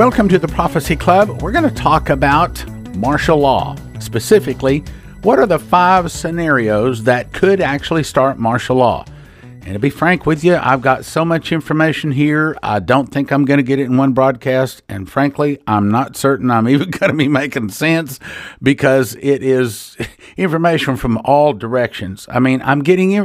Welcome to the Prophecy Club. We're going to talk about martial law. Specifically, what are the 5 scenarios that could actually start martial law? And to be frank with you, I've got so much information here, I don't think I'm going to get it in one broadcast. And frankly, I'm not certain I'm even going to be making sense because it is information from all directions. I mean,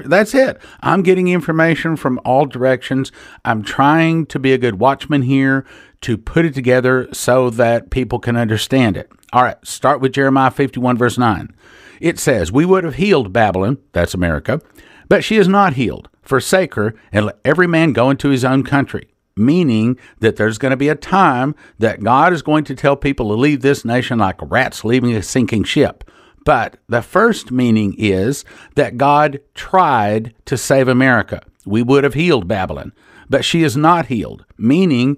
that's it. I'm getting information from all directions. I'm trying to be a good watchman here to put it together so that people can understand it. All right, start with Jeremiah 51, verse 9. It says, "We would have healed Babylon," that's America, "but she is not healed. Forsake her, and let every man go into his own country." Meaning that there's going to be a time that God is going to tell people to leave this nation like rats leaving a sinking ship. But the first meaning is that God tried to save America. We would have healed Babylon, but she is not healed. Meaning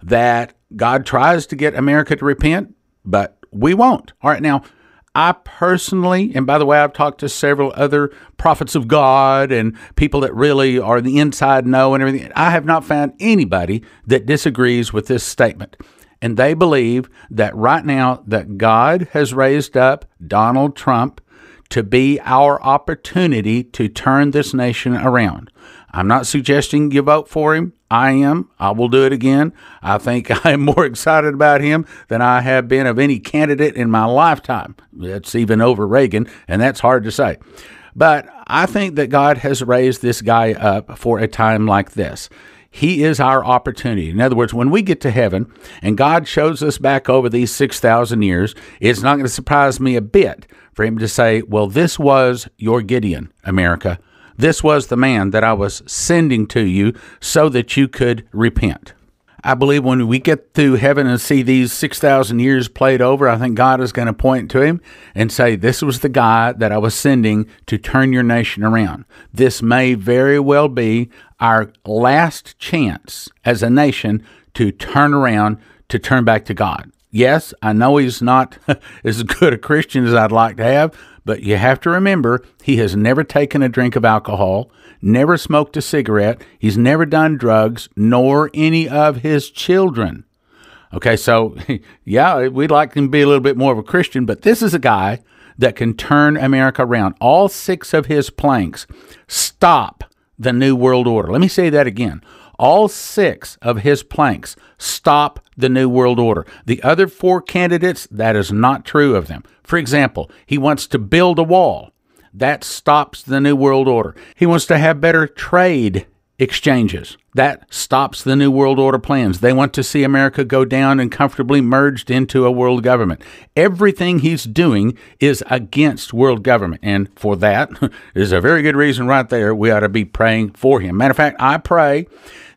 that God tries to get America to repent, but we won't. All right, now, I personally, and by the way, I've talked to several other prophets of God and people that really are the inside know and everything. I have not found anybody that disagrees with this statement. And they believe that right now that God has raised up Donald Trump to be our opportunity to turn this nation around. I'm not suggesting you vote for him. I am. I will do it again. I think I am more excited about him than I have been of any candidate in my lifetime. That's even over Reagan, and that's hard to say. But I think that God has raised this guy up for a time like this. He is our opportunity. In other words, when we get to heaven and God shows us back over these 6,000 years, it's not going to surprise me a bit for him to say, well, this was your Gideon, America. This was the man that I was sending to you so that you could repent. I believe when we get to heaven and see these 6,000 years played over, I think God is going to point to him and say, this was the guy that I was sending to turn your nation around. This may very well be our last chance as a nation to turn around, to turn back to God. Yes, I know he's not as good a Christian as I'd like to have, but you have to remember, he has never taken a drink of alcohol, never smoked a cigarette, he's never done drugs, nor any of his children. Okay, so, yeah, we'd like him to be a little bit more of a Christian, but this is a guy that can turn America around. All 6 of his planks stop the New World Order. Let me say that again. All 6 of his planks stop the New World Order. The other 4 candidates, that is not true of them. For example, he wants to build a wall. That stops the New World Order. He wants to have better trade exchanges. That stops the New World Order plans. They want to see America go down and comfortably merged into a world government. Everything he's doing is against world government. And for that is a very good reason right there. We ought to be praying for him. Matter of fact, I pray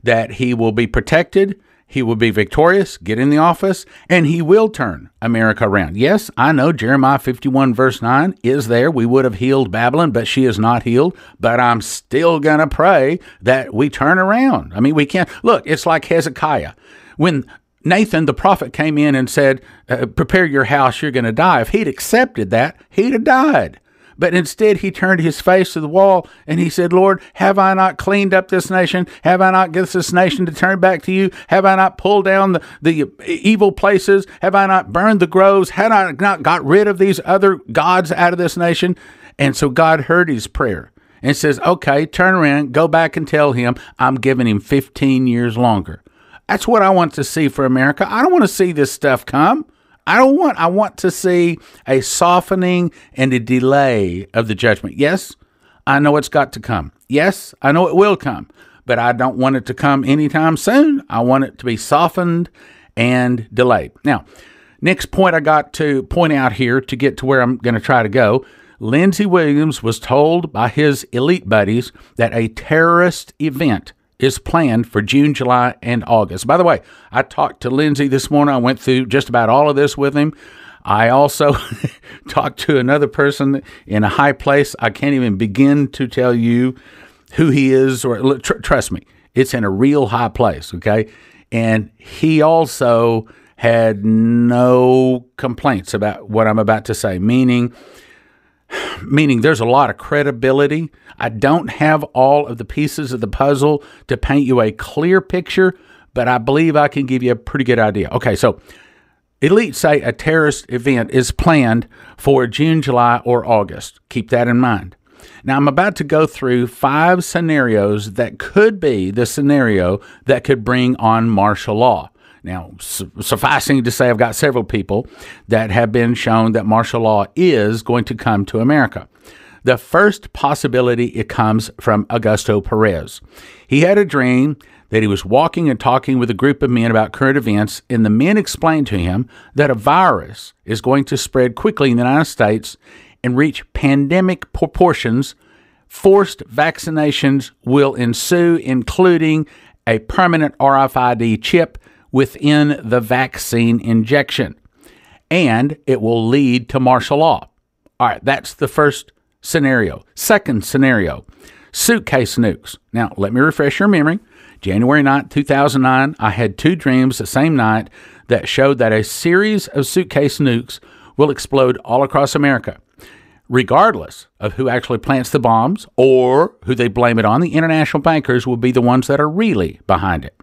that he will be protected, he will be victorious, get in the office, and he will turn America around. Yes, I know Jeremiah 51 verse 9 is there. We would have healed Babylon, but she is not healed. But I'm still going to pray that we turn around. I mean, we can't. Look, it's like Hezekiah. When Nathan, the prophet, came in and said, prepare your house, you're going to die. If he'd accepted that, he'd have died. But instead, he turned his face to the wall and he said, Lord, have I not cleaned up this nation? Have I not get this nation to turn back to you? Have I not pulled down the evil places? Have I not burned the groves? Have I not got rid of these other gods out of this nation? And so God heard his prayer and says, okay, turn around, go back and tell him I'm giving him 15 years longer. That's what I want to see for America. I don't want to see this stuff come. I want to see a softening and a delay of the judgment. Yes, I know it's got to come. Yes, I know it will come, but I don't want it to come anytime soon. I want it to be softened and delayed. Now, next point I got to point out here to get to where I'm going to try to go. Lindsey Williams was told by his elite buddies that a terrorist event is planned for June, July, and August. By the way, I talked to Lindsey this morning. I went through just about all of this with him. I also talked to another person in a high place. I can't even begin to tell you who he is, or trust me, it's in a real high place, okay? And he also had no complaints about what I'm about to say, meaning there's a lot of credibility. I don't have all of the pieces of the puzzle to paint you a clear picture, but I believe I can give you a pretty good idea. Okay, so elites say a terrorist event is planned for June, July, or August. Keep that in mind. Now, I'm about to go through 5 scenarios that could be the scenario that could bring on martial law. Now, sufficing to say, I've got several people that have been shown that martial law is going to come to America. The first possibility, it comes from Augusto Perez. He had a dream that he was walking and talking with a group of men about current events, and the men explained to him that a virus is going to spread quickly in the United States and reach pandemic proportions. Forced vaccinations will ensue, including a permanent RFID chip within the vaccine injection, and it will lead to martial law. All right, that's the first scenario. Second scenario, suitcase nukes. Now, let me refresh your memory. January 9th, 2009, I had 2 dreams the same night that showed that a series of suitcase nukes will explode all across America. Regardless of who actually plants the bombs or who they blame it on, the international bankers will be the ones that are really behind it.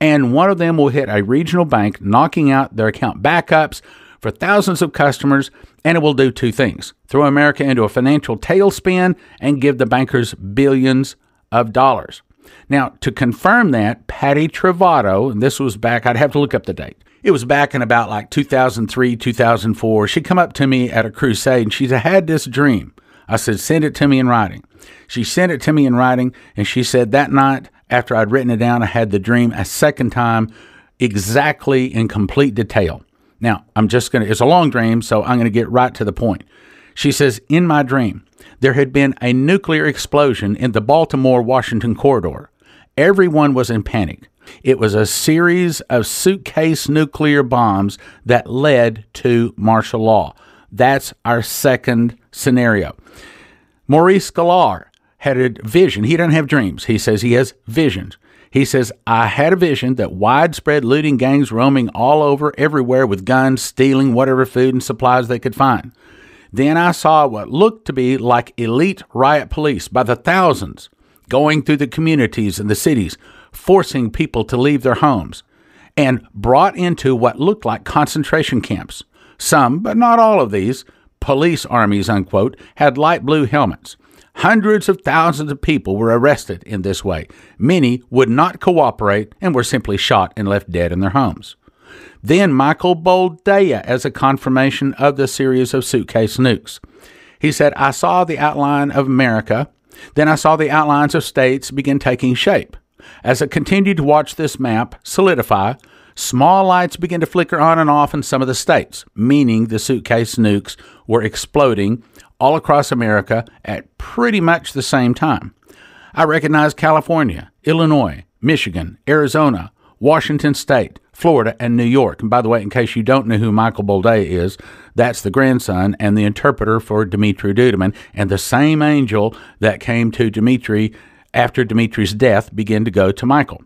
And one of them will hit a regional bank, knocking out their account backups for thousands of customers, and it will do 2 things: throw America into a financial tailspin and give the bankers billions of dollars. Now, to confirm that, Patty Travato, and this was back, I'd have to look up the date. It was back in about like 2003, 2004. She come up to me at a crusade and she said, I had this dream. I said, send it to me in writing. She sent it to me in writing, and she said that night after I'd written it down, I had the dream a second time, exactly in complete detail. Now, it's a long dream, so I'm going to get right to the point. She says, in my dream, there had been a nuclear explosion in the Baltimore-Washington corridor. Everyone was in panic. It was a series of suitcase nuclear bombs that led to martial law. That's our second scenario. Maurice Galar had a vision. He doesn't have dreams. He says he has visions. He says, I had a vision that widespread looting gangs roaming all over everywhere with guns, stealing whatever food and supplies they could find. Then I saw what looked to be like elite riot police by the thousands going through the communities and the cities, forcing people to leave their homes, and brought into what looked like concentration camps. Some, but not all of these, police armies, unquote, had light blue helmets. Hundreds of thousands of people were arrested in this way. Many would not cooperate and were simply shot and left dead in their homes. Then Michael Boldea as a confirmation of the series of suitcase nukes. He said, I saw the outline of America. Then I saw the outlines of states begin taking shape. As I continued to watch this map solidify, small lights began to flicker on and off in some of the states, meaning the suitcase nukes were exploding all across America at pretty much the same time. I recognized California, Illinois, Michigan, Arizona, Washington State, Florida, and New York. And by the way, in case you don't know who Michael Boldea is, that's the grandson and the interpreter for Dimitri Duduman, and the same angel that came to Dimitri after Dimitri's death began to go to Michael.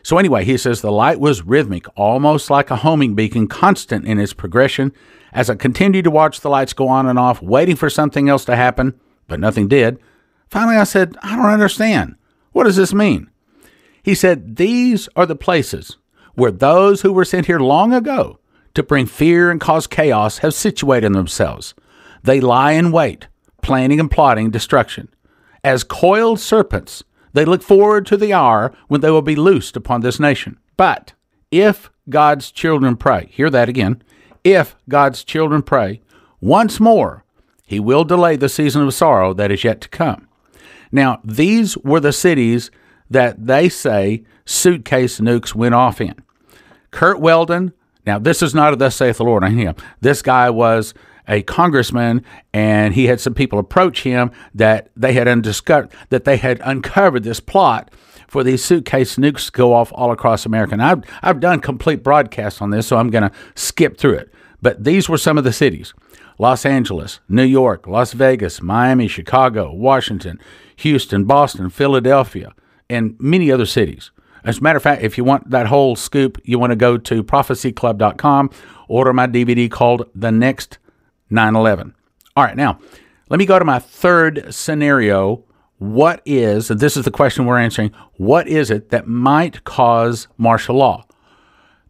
So anyway, he says the light was rhythmic, almost like a homing beacon, constant in its progression. As I continued to watch the lights go on and off, waiting for something else to happen, but nothing did, finally I said, I don't understand. What does this mean? He said, these are the places where those who were sent here long ago to bring fear and cause chaos have situated themselves. They lie in wait, planning and plotting destruction. As coiled serpents, they look forward to the hour when they will be loosed upon this nation. But if God's children pray, hear that again, if God's children pray, once more, he will delay the season of sorrow that is yet to come. Now, these were the cities that they say suitcase nukes went off in. Kurt Weldon, now this is not a thus saith the Lord on him. This guy was a congressman, and he had some people approach him that they had uncovered this plot for these suitcase nukes to go off all across America. And I've done complete broadcasts on this, so I'm going to skip through it. But these were some of the cities: Los Angeles, New York, Las Vegas, Miami, Chicago, Washington, Houston, Boston, Philadelphia, and many other cities. As a matter of fact, if you want that whole scoop, you want to go to prophecyclub.com, order my DVD called The Next 9/11. All right, now, let me go to my third scenario what is, and this is the question we're answering, what is it that might cause martial law?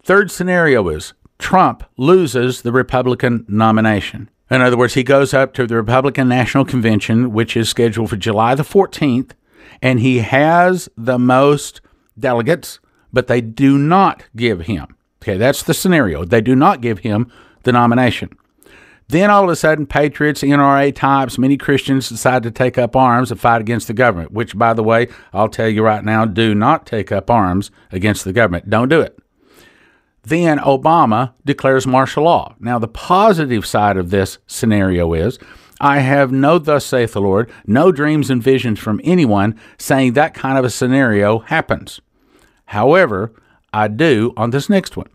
Third scenario is Trump loses the Republican nomination. In other words, he goes up to the Republican National Convention, which is scheduled for July the 14th, and he has the most delegates, but they do not give him. Okay, that's the scenario. They do not give him the nomination. Then all of a sudden, patriots, NRA types, many Christians decide to take up arms and fight against the government, which, by the way, I'll tell you right now, do not take up arms against the government. Don't do it. Then Obama declares martial law. Now, the positive side of this scenario is, I have no, thus saith the Lord, no dreams and visions from anyone saying that kind of a scenario happens. However, I do on this next one.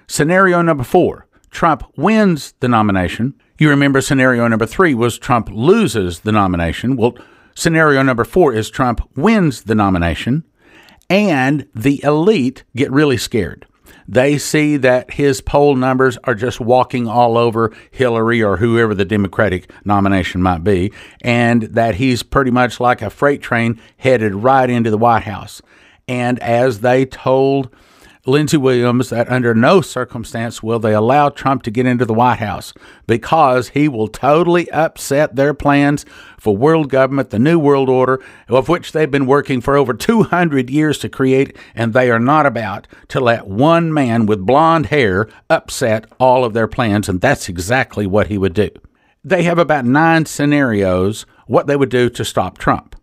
Scenario number 4, Trump wins the nomination. You remember scenario number 3 was Trump loses the nomination. Well, scenario number 4 is Trump wins the nomination, and the elite get really scared. They see that his poll numbers are just walking all over Hillary or whoever the Democratic nomination might be, and that he's pretty much like a freight train headed right into the White House. And as they told Lindsey Williams, that under no circumstance will they allow Trump to get into the White House because he will totally upset their plans for world government, the New World Order, of which they've been working for over 200 years to create, and they are not about to let one man with blonde hair upset all of their plans, and that's exactly what he would do. They have about 9 scenarios what they would do to stop Trump.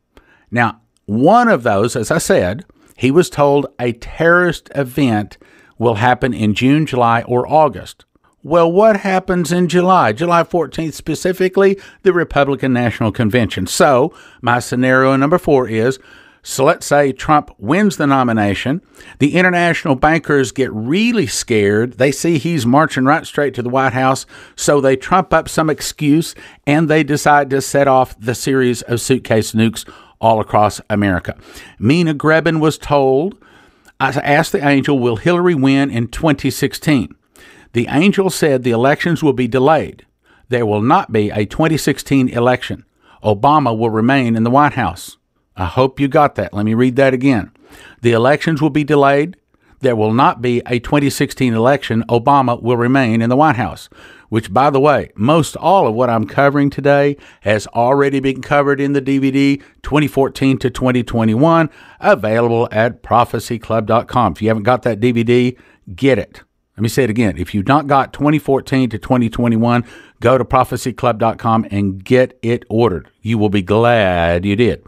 Now, one of those, as I said, he was told a terrorist event will happen in June, July, or August. Well, what happens in July? July 14th specifically, the Republican National Convention. So my scenario number 4 is, so let's say Trump wins the nomination. The international bankers get really scared. They see he's marching right straight to the White House, so they trump up some excuse, and they decide to set off the series of suitcase nukes all across America. Mina Grebin was told, I asked the angel, will Hillary win in 2016? The angel said the elections will be delayed. There will not be a 2016 election. Obama will remain in the White House. I hope you got that. Let me read that again. The elections will be delayed. There will not be a 2016 election. Obama will remain in the White House, which, by the way, most all of what I'm covering today has already been covered in the DVD 2014 to 2021, available at prophecyclub.com. If you haven't got that DVD, get it. Let me say it again. If you've not got 2014 to 2021, go to prophecyclub.com and get it ordered. You will be glad you did.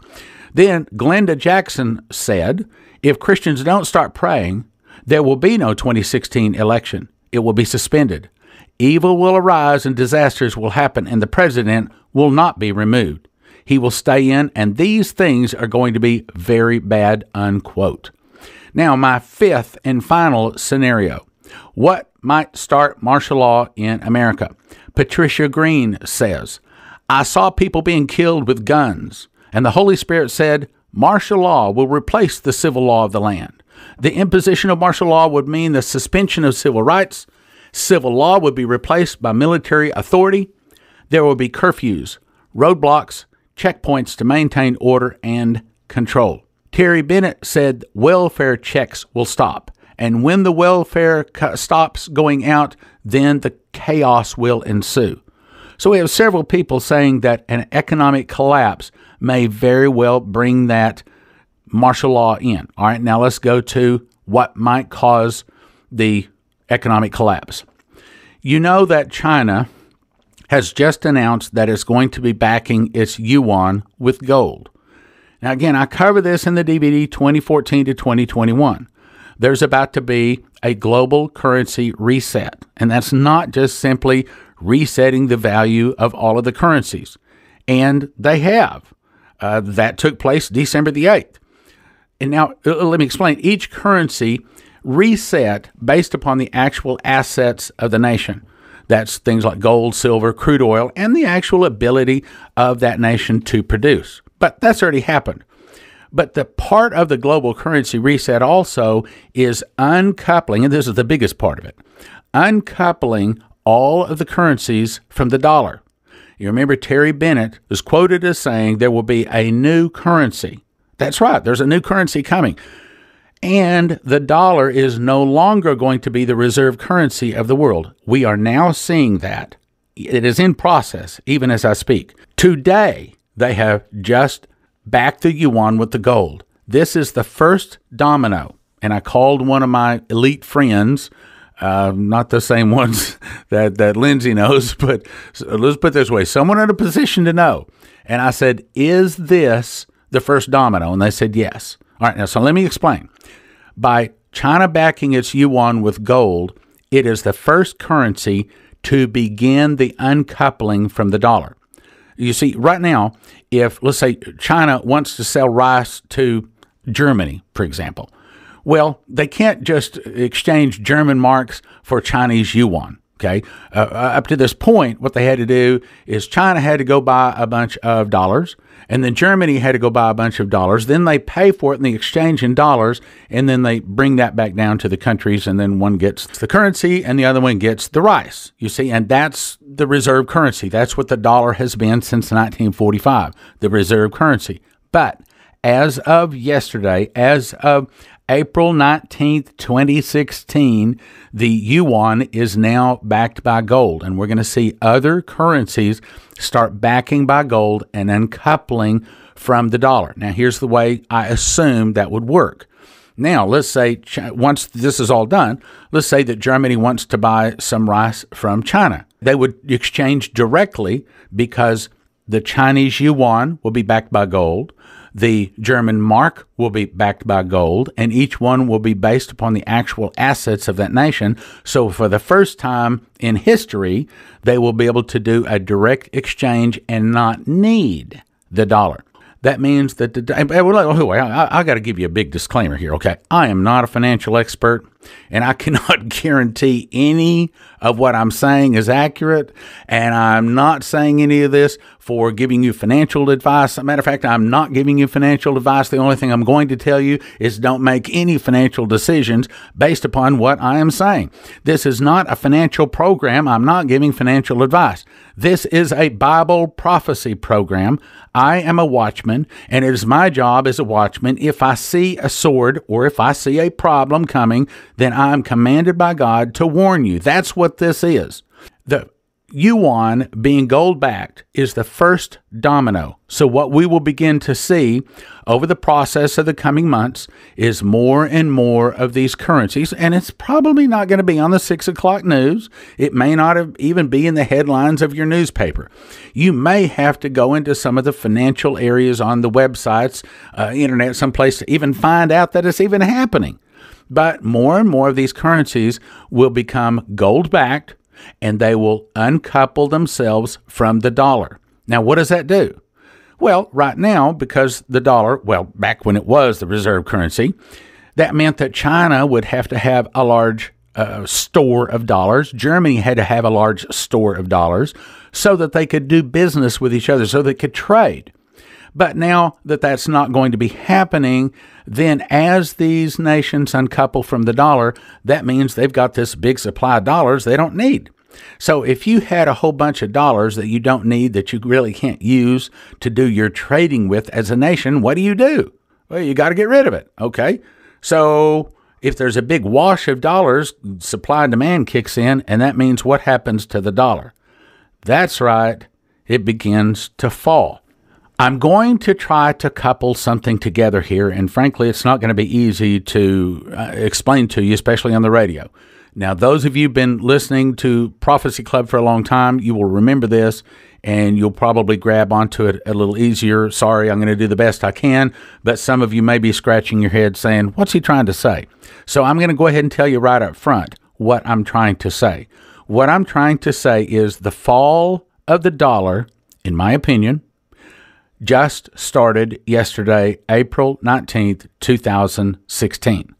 Then Glenda Jackson said, if Christians don't start praying, there will be no 2016 election. It will be suspended. Evil will arise and disasters will happen, and the president will not be removed. He will stay in, and these things are going to be very bad, unquote. Now, my 5th and final scenario. What might start martial law in America? Patricia Green says, I saw people being killed with guns, and the Holy Spirit said, martial law will replace the civil law of the land. The imposition of martial law would mean the suspension of civil rights. Civil law would be replaced by military authority. There will be curfews, roadblocks, checkpoints to maintain order and control. Terry Bennett said welfare checks will stop. And when the welfare stops going out, then the chaos will ensue. So we have several people saying that an economic collapse may very well bring that martial law in. All right, now let's go to what might cause the economic collapse. You know that China has just announced that it's going to be backing its yuan with gold. Now, again, I cover this in the DVD 2014 to 2021. There's about to be a global currency reset, and that's not just simply resetting the value of all of the currencies. And they have. That took place December the 8th. And now, let me explain. Each currency reset based upon the actual assets of the nation. That's things like gold, silver, crude oil, and the actual ability of that nation to produce. But that's already happened. But the part of the global currency reset also is uncoupling, and this is the biggest part of it, uncoupling all of the currencies from the dollar. You remember Terry Bennett was quoted as saying there will be a new currency. That's right. There's a new currency coming. And the dollar is no longer going to be the reserve currency of the world. We are now seeing that. It is in process, even as I speak. Today, they have just backed the yuan with the gold. This is the first domino. And I called one of my elite friends, not the same ones that Lindsay knows, but let's put it this way, someone in a position to know. And I said, is this the first domino? And they said, yes. All right, now, so let me explain. By China backing its yuan with gold, it is the first currency to begin the uncoupling from the dollar. You see, right now, if, let's say, China wants to sell rice to Germany, for example, well, they can't just exchange German marks for Chinese yuan. Okay. Up to this point, what they had to do is China had to go buy a bunch of dollars, and then Germany had to go buy a bunch of dollars. Then they pay for it in the exchange in dollars, and then they bring that back down to the countries, and then one gets the currency and the other one gets the rice, you see, and that's the reserve currency. That's what the dollar has been since 1945, the reserve currency. But as of yesterday, as of April 19th, 2016, the yuan is now backed by gold, and we're going to see other currencies start backing by gold and uncoupling from the dollar. Now, here's the way I assume that would work. Now, let's say once this is all done, let's say that Germany wants to buy some rice from China. They would exchange directly because the Chinese yuan will be backed by gold. The German mark will be backed by gold, and each one will be based upon the actual assets of that nation. So for the first time in history, they will be able to do a direct exchange and not need the dollar. That means that I got to give you a big disclaimer here, okay? I am not a financial expert, and I cannot guarantee any of what I'm saying is accurate, and I'm not saying any of this for giving you financial advice. As a matter of fact, I'm not giving you financial advice. The only thing I'm going to tell you is don't make any financial decisions based upon what I am saying. This is not a financial program. I'm not giving financial advice. This is a Bible prophecy program. I am a watchman, and it is my job as a watchman. If I see a sword or if I see a problem coming, then I'm commanded by God to warn you. That's what this is. The yuan being gold-backed is the first domino. So what we will begin to see over the process of the coming months is more and more of these currencies, and it's probably not going to be on the 6 o'clock news. It may not even be in the headlines of your newspaper. You may have to go into some of the financial areas on the websites, internet, someplace to even find out that it's even happening. But more and more of these currencies will become gold-backed, and they will uncouple themselves from the dollar. Now, what does that do? Well, right now, because the dollar, back when it was the reserve currency, that meant that China would have to have a large store of dollars. Germany had to have a large store of dollars so that they could do business with each other, so they could trade. But now that that's not going to be happening, then as these nations uncouple from the dollar, that means they've got this big supply of dollars they don't need. So if you had a whole bunch of dollars that you don't need, that you really can't use to do your trading with as a nation, what do? Well, you got to get rid of it. Okay. So if there's a big wash of dollars, supply and demand kicks in, and that means what happens to the dollar? That's right. It begins to fall. I'm going to try to couple something together here, and frankly, it's not going to be easy to explain to you, especially on the radio. Now, those of you who've been listening to Prophecy Club for a long time, you will remember this, and you'll probably grab onto it a little easier. Sorry, I'm going to do the best I can, but some of you may be scratching your head saying, what's he trying to say? So I'm going to go ahead and tell you right up front what I'm trying to say. What I'm trying to say is the fall of the dollar, in my opinion, just started yesterday, April 19th, 2016.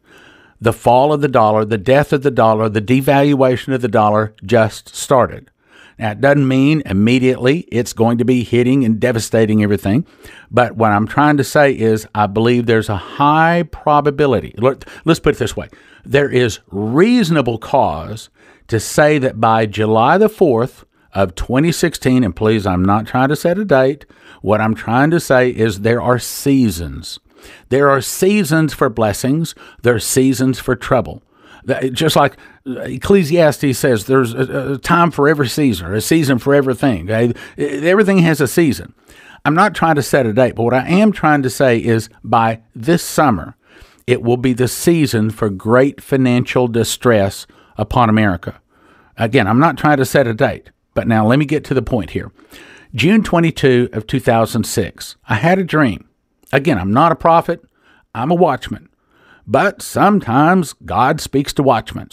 The fall of the dollar, the death of the dollar, the devaluation of the dollar just started. Now, it doesn't mean immediately it's going to be hitting and devastating everything, but what I'm trying to say is I believe there's a high probability. Let's put it this way. There is reasonable cause to say that by July the 4th of 2016, and please, I'm not trying to set a date. What I'm trying to say is there are seasons. There are seasons for blessings. There are seasons for trouble. Just like Ecclesiastes says, there's a time for every season, or a season for everything. Okay? Everything has a season. I'm not trying to set a date, but what I am trying to say is by this summer, it will be the season for great financial distress upon America. Again, I'm not trying to set a date, but now let me get to the point here. June 22 of 2006, I had a dream. Again, I'm not a prophet. I'm a watchman. But sometimes God speaks to watchmen.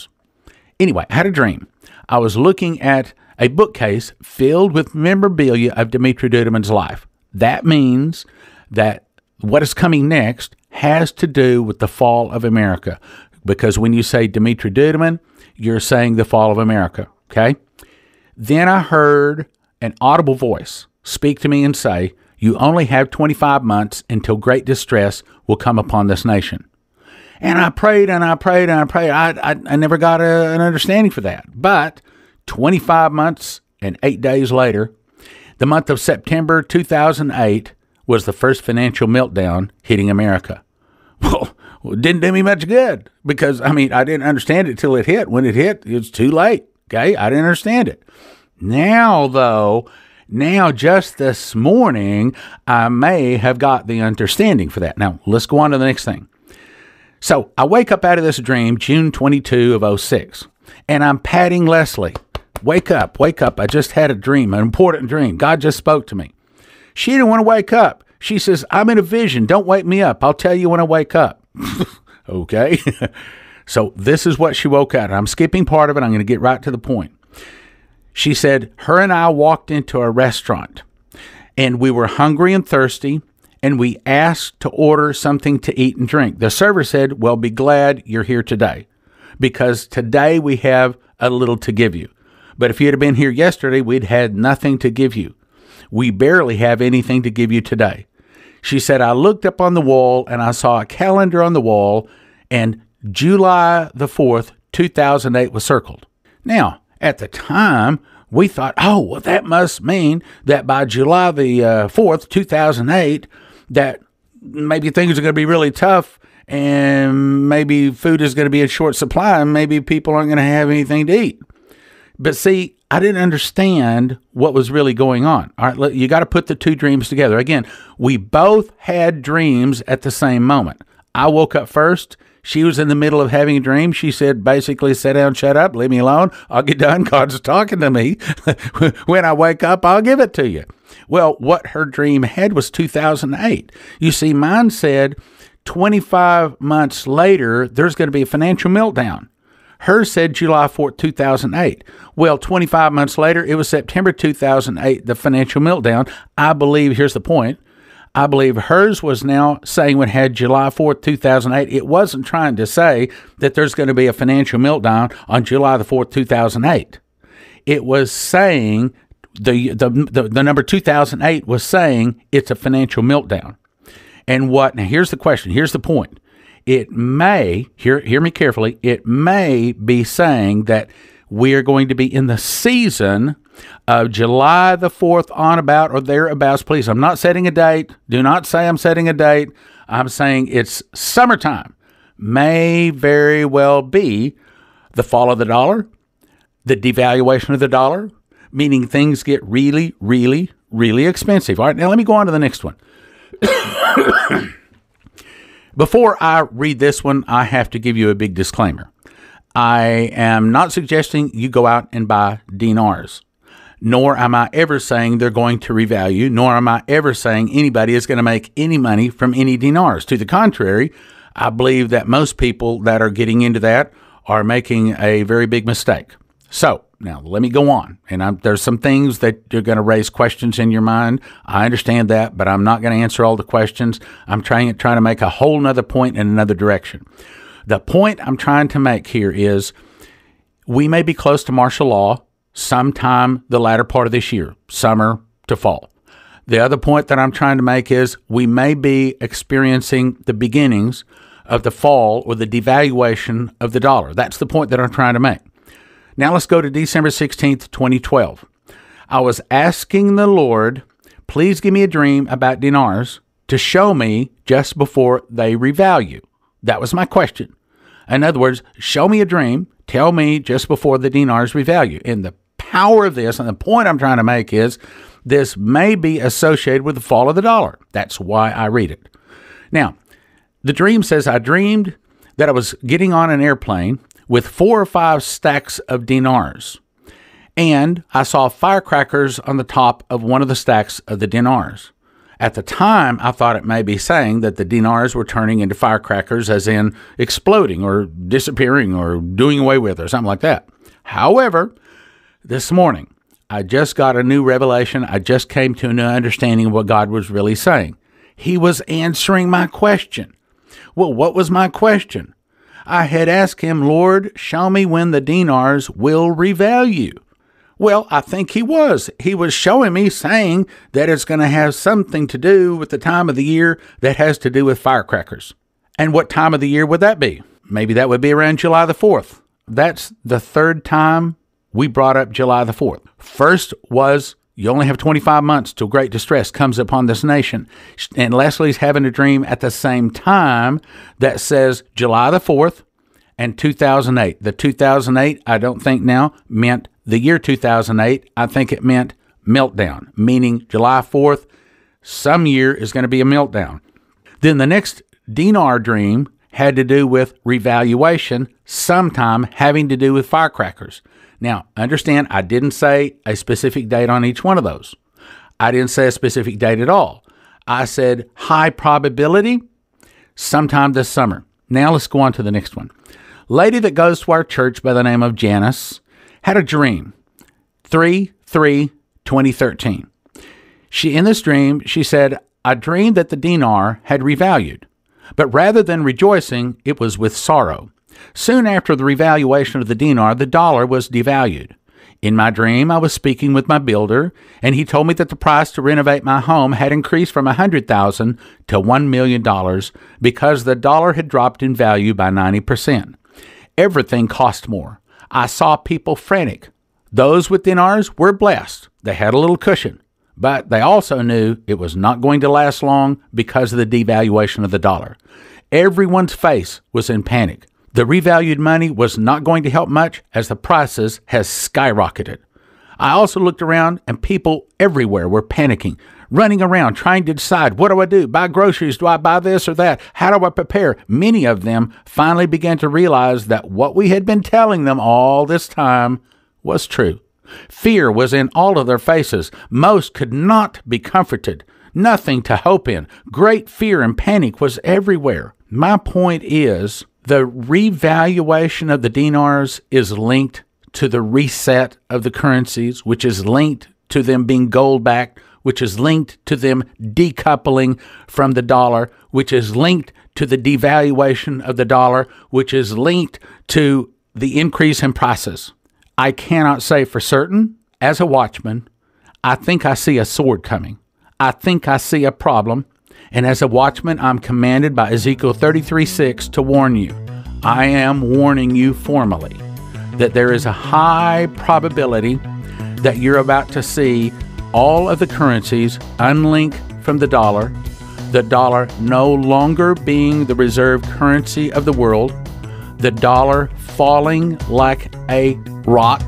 Anyway, I had a dream. I was looking at a bookcase filled with memorabilia of Dimitri Duduman's life. That means that what is coming next has to do with the fall of America. Because when you say Dimitri Duduman, you're saying the fall of America, okay? Then I heard an audible voice speak to me and say, you only have 25 months until great distress will come upon this nation. And I prayed and I prayed and I prayed. I never got an understanding for that. But 25 months and 8 days later, the month of September 2008 was the first financial meltdown hitting America. Well, it didn't do me much good because, I didn't understand it till it hit. When it hit, it was too late. Okay, I didn't understand it. Now, though, just this morning, I may have got the understanding for that. Now, let's go on to the next thing. So I wake up out of this dream, June 22 of 06, and I'm patting Leslie. Wake up. I just had a dream, an important dream. God just spoke to me. She didn't want to wake up. She says, I'm in a vision. Don't wake me up. I'll tell you when I wake up. Okay. So this is what she woke out. I'm skipping part of it. I'm going to get right to the point. She said, her and I walked into a restaurant and we were hungry and thirsty and we asked to order something to eat and drink. The server said, well, be glad you're here today because today we have a little to give you. But if you had been here yesterday, we'd had nothing to give you. We barely have anything to give you today. She said, I looked up on the wall and I saw a calendar on the wall and July the 4th, 2008 was circled. Now, at the time, we thought, oh, well, that must mean that by July the 4th, 2008, that maybe things are going to be really tough and maybe food is going to be in short supply and maybe people aren't going to have anything to eat. But see, I didn't understand what was really going on. All right, you got to put the two dreams together. Again, we both had dreams at the same moment. I woke up first. She was in the middle of having a dream. She said, basically, sit down, shut up, leave me alone. I'll get done. God's talking to me. When I wake up, I'll give it to you. Well, what her dream had was 2008. You see, mine said 25 months later, there's going to be a financial meltdown. Hers said July 4th, 2008. Well, 25 months later, it was September 2008, the financial meltdown. I believe, here's the point, I believe hers was now saying when it had July 4th, 2008, it wasn't trying to say that there's going to be a financial meltdown on July the 4th, 2008. It was saying, the number 2008 was saying it's a financial meltdown. And now here's the question, here's the point. It may, hear me carefully, it may be saying that we are going to be in the season of July the 4th on about or thereabouts. Please, I'm not setting a date. Do not say I'm setting a date. I'm saying it's summertime. May very well be the fall of the dollar, the devaluation of the dollar, meaning things get really, really, really expensive. All right, now let me go on to the next one. Before I read this one, I have to give you a big disclaimer. I am not suggesting you go out and buy dinars, nor am I ever saying they're going to revalue, nor am I ever saying anybody is going to make any money from any dinars. To the contrary, I believe that most people that are getting into that are making a very big mistake. So now let me go on. And there's some things that you're going to raise questions in your mind. I understand that, but I'm not going to answer all the questions. I'm trying to make a whole nother point in another direction. The point I'm trying to make here is we may be close to martial law sometime the latter part of this year, summer to fall. The other point that I'm trying to make is we may be experiencing the beginnings of the fall or the devaluation of the dollar. That's the point that I'm trying to make. Now let's go to December 16th, 2012. I was asking the Lord, please give me a dream about dinars to show me just before they revalue. That was my question. In other words, show me a dream, tell me just before the dinars revalue. And the power of this, and the point I'm trying to make is, this may be associated with the fall of the dollar. That's why I read it. Now, the dream says, I dreamed that I was getting on an airplane with 4 or 5 stacks of dinars. And I saw firecrackers on the top of one of the stacks of the dinars. At the time, I thought it may be saying that the dinars were turning into firecrackers, as in exploding or disappearing or doing away with or something like that. However, this morning, I just got a new revelation. I just came to a new understanding of what God was really saying. He was answering my question. Well, what was my question? I had asked him, Lord, show me when the dinars will revalue. Well, I think he was. He was showing me, saying that it's going to have something to do with the time of the year that has to do with firecrackers. And what time of the year would that be? Maybe that would be around July the 4th. That's the third time we brought up July the 4th. First was, you only have 25 months till great distress comes upon this nation. And Leslie's having a dream at the same time that says July the 4th and 2008. The 2008, I don't think now, meant the year 2008. I think it meant meltdown, meaning July 4th, some year is going to be a meltdown. Then the next dinar dream had to do with revaluation, sometime having to do with firecrackers. Now, understand, I didn't say a specific date on each one of those. I didn't say a specific date at all. I said high probability sometime this summer. Now let's go on to the next one. Lady that goes to our church by the name of Janice had a dream, 3/3/2013. In this dream, she said, I dreamed that the dinar had revalued, but rather than rejoicing, it was with sorrow. Soon after the revaluation of the dinar, the dollar was devalued. In my dream, I was speaking with my builder, and he told me that the price to renovate my home had increased from $100,000 to $1 million because the dollar had dropped in value by 90%. Everything cost more. I saw people frantic. Those with dinars were blessed. They had a little cushion, but they also knew it was not going to last long because of the devaluation of the dollar. Everyone's face was in panic. The revalued money was not going to help much as the prices has skyrocketed. I also looked around and people everywhere were panicking, running around trying to decide, what do I do? Buy groceries? Do I buy this or that? How do I prepare? Many of them finally began to realize that what we had been telling them all this time was true. Fear was in all of their faces. Most could not be comforted. Nothing to hope in. Great fear and panic was everywhere. My point is, the revaluation of the dinars is linked to the reset of the currencies, which is linked to them being gold-backed, which is linked to them decoupling from the dollar, which is linked to the devaluation of the dollar, which is linked to the increase in prices. I cannot say for certain, as a watchman, I think I see a sword coming. I think I see a problem. And as a watchman, I'm commanded by Ezekiel 33:6 to warn you. I am warning you formally that there is a high probability that you're about to see all of the currencies unlink from the dollar no longer being the reserve currency of the world, the dollar falling like a rock.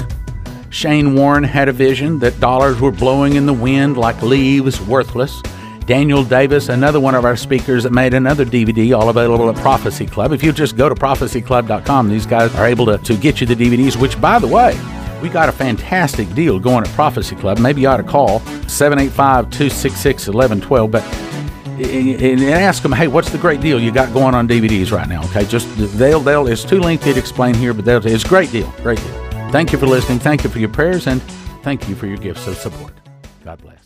Shane Warren had a vision that dollars were blowing in the wind like leaves, worthless. Daniel Davis, another one of our speakers that made another DVD, all available at Prophecy Club. If you just go to prophecyclub.com, these guys are able to get you the DVDs, which, by the way, we got a fantastic deal going at Prophecy Club. Maybe you ought to call 785-266-1112, but and ask them, hey, what's the great deal you got going on DVDs right now? Okay, just they'll it's too lengthy to explain here, but it's a great deal, great deal. Thank you for listening. Thank you for your prayers, and thank you for your gifts of support. God bless.